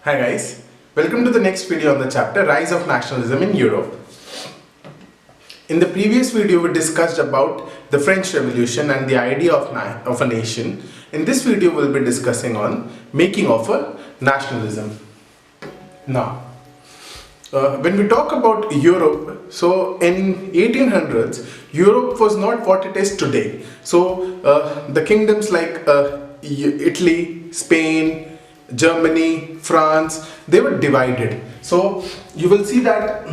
Hi guys, welcome to the next video on the chapter Rise of Nationalism in Europe. In the previous video we discussed about the French Revolution and the idea of a nation. In this video we'll be discussing on making of a nationalism. Now, when we talk about Europe, so in 1800s, Europe was not what it is today. So the kingdoms like Italy, Spain, Germany, France, they were divided. So you will see that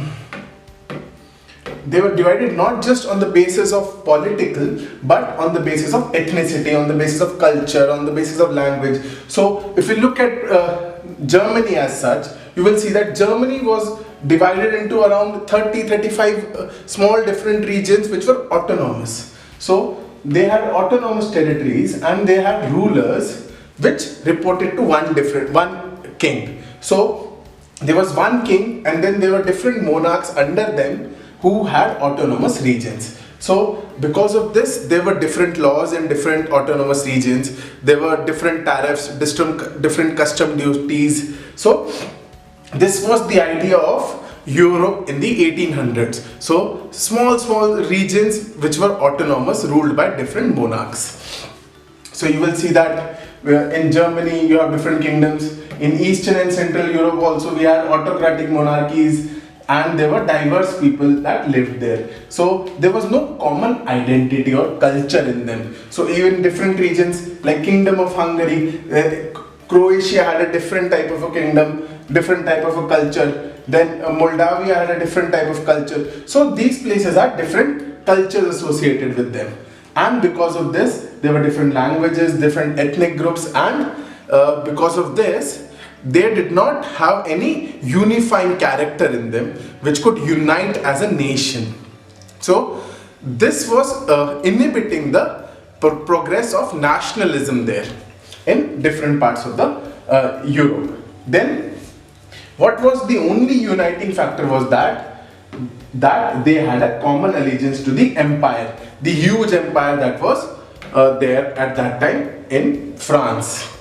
they were divided not just on the basis of political, but on the basis of ethnicity, on the basis of culture, on the basis of language. So if you look at Germany as such, you will see that Germany was divided into around 30-35 small different regions which were autonomous. So they had autonomous territories and they had rulers which reported to one king. So there was one king and then there were different monarchs under them who had autonomous regions. So because of this, there were different laws in different autonomous regions. There were different tariffs, different custom duties. So this was the idea of Europe in the 1800s. So small regions which were autonomous, ruled by different monarchs. So you will see that in Germany you have different kingdoms. In Eastern and Central Europe also we had autocratic monarchies, and there were diverse people that lived there. So there was no common identity or culture in them. So even different regions like Kingdom of Hungary, Croatia had a different type of a kingdom, different type of a culture. Then Moldavia had a different type of culture. So these places had different cultures associated with them. And because of this, there were different languages, different ethnic groups, and because of this, they did not have any unifying character in them which could unite as a nation. So this was inhibiting the progress of nationalism there in different parts of the Europe. Then what was the only uniting factor was that they had a common allegiance to the empire, the huge empire that was there at that time in France.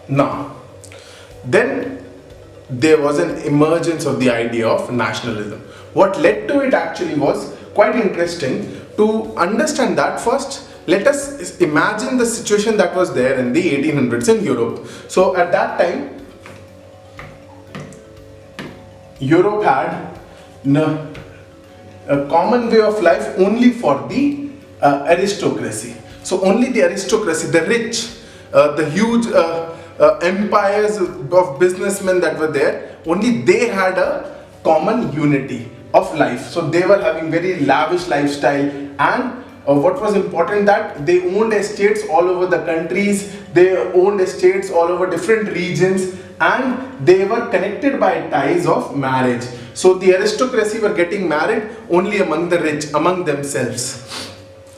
Now, then there was an emergence of the idea of nationalism. What led to it actually was quite interesting. To understand that, first let us imagine the situation that was there in the 1800s in Europe. So at that time, Europe had a common way of life only for the aristocracy. So only the aristocracy, the rich, the huge empires of businessmen that were there, only they had a common unity of life. So they were having very lavish lifestyle, and what was important that they owned estates all over the countries, they owned estates all over different regions, and they were connected by ties of marriage. So the aristocracy were getting married only among the rich, among themselves.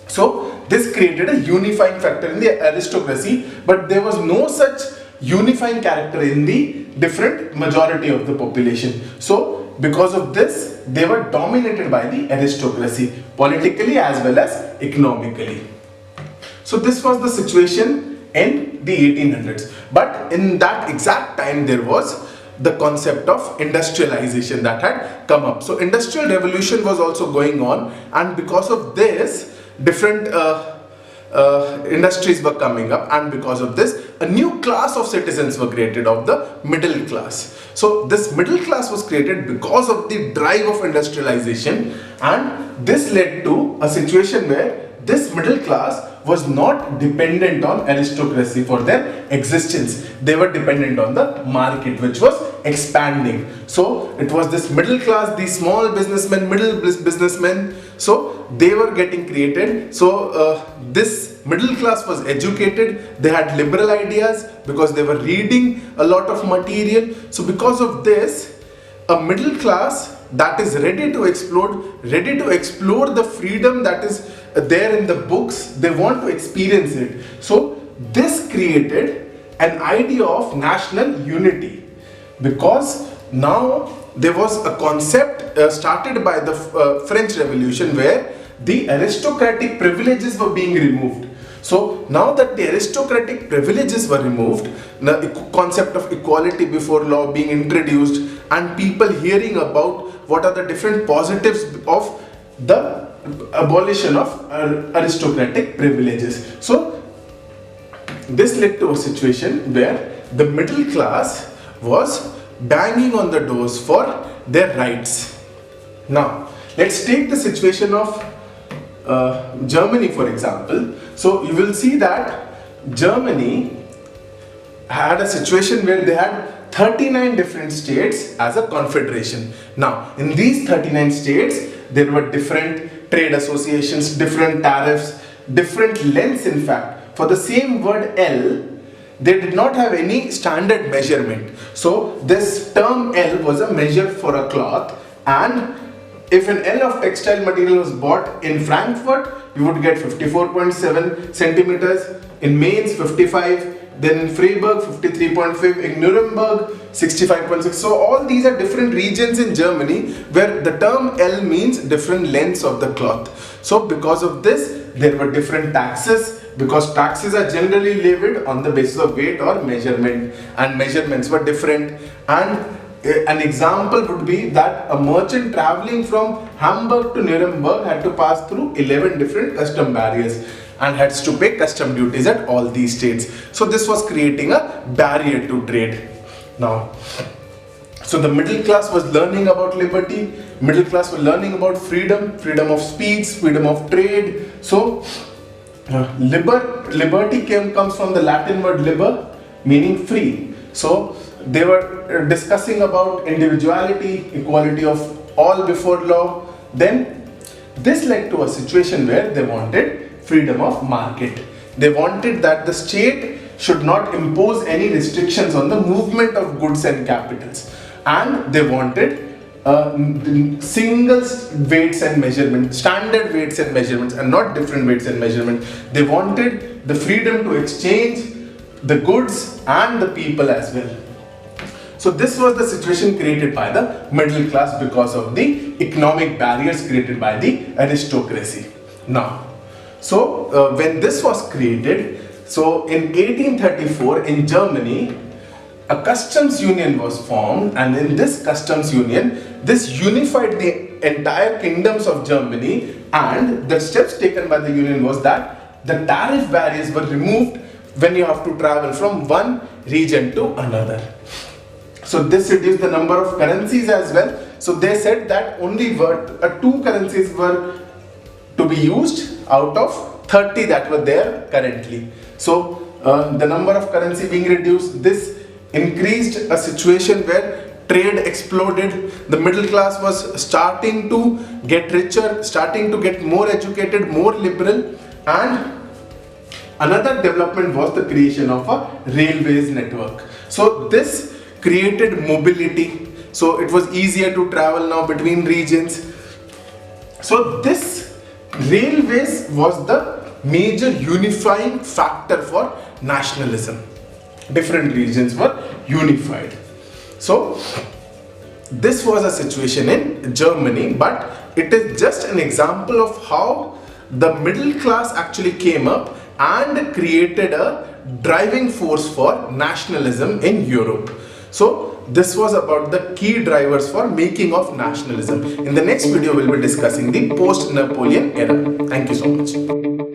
So this created a unifying factor in the aristocracy, but there was no such unifying character in the different majority of the population. So because of this, they were dominated by the aristocracy, politically as well as economically. So this was the situation in the 1800s. But in that exact time, there was the concept of industrialization that had come up. So industrial revolution was also going on, and because of this, different industries were coming up, and because of this, a new class of citizens were created, of the middle class. So this middle class was created because of the drive of industrialization, and this led to a situation where this middle class was not dependent on aristocracy for their existence. They were dependent on the market, which was expanding. So it was this middle class, these small businessmen, middle businessmen, so they were getting created. So this middle class was educated, they had liberal ideas because they were reading a lot of material. So because of this, a middle class that is ready to explore the freedom that is there in the books, they want to experience it. So this created an idea of national unity, because now there was a concept started by the French Revolution where the aristocratic privileges were being removed. So now that the aristocratic privileges were removed, the concept of equality before law being introduced, and people hearing about what are the different positives of the abolition of aristocratic privileges. So this led to a situation where the middle class was banging on the doors for their rights. Now let's take the situation of Germany for example. So you will see that Germany had a situation where they had 39 different states as a confederation. Now in these 39 states there were different trade associations, different tariffs, different lengths. In fact, for the same word L, they did not have any standard measurement. So this term L was a measure for a cloth, and if an L of textile material was bought in Frankfurt, you would get 54.7 centimeters, in Mainz 55, then in Freiburg 53.5, in Nuremberg 65.6. So all these are different regions in Germany where the term L means different lengths of the cloth. So because of this, there were different taxes, because taxes are generally levied on the basis of weight or measurement, and measurements were different. And an example would be that a merchant traveling from Hamburg to Nuremberg had to pass through 11 different custom barriers and has to pay custom duties at all these states. So this was creating a barrier to trade. Now, so the middle class was learning about liberty, middle class were learning about freedom, freedom of speech, freedom of trade. So liberty comes from the Latin word liber, meaning free. So they were discussing about individuality, equality of all before law. Then this led to a situation where they wanted freedom of market. They wanted that the state should not impose any restrictions on the movement of goods and capitals, and they wanted single weights and measurements, standard weights and measurements, and not different weights and measurements. They wanted the freedom to exchange the goods and the people as well. So this was the situation created by the middle class because of the economic barriers created by the aristocracy. Now, so when this was created, so in 1834 in Germany, a customs union was formed, and in this customs union, this unified the entire kingdoms of Germany, and the steps taken by the union was that the tariff barriers were removed when you have to travel from one region to another. So this reduced the number of currencies as well. So they said that only two currencies were to be used out of 30 that were there currently. So the number of currency being reduced, this increased a situation where trade exploded. The middle class was starting to get richer, starting to get more educated, more liberal, and another development was the creation of a railways network. So this created mobility, so it was easier to travel now between regions. So this railways was the major unifying factor for nationalism. Different regions were unified. So this was a situation in Germany, but it is just an example of how the middle class actually came up and created a driving force for nationalism in Europe. So this was about the key drivers for making of nationalism. In the next video, we'll be discussing the post-Napoleon era. Thank you so much.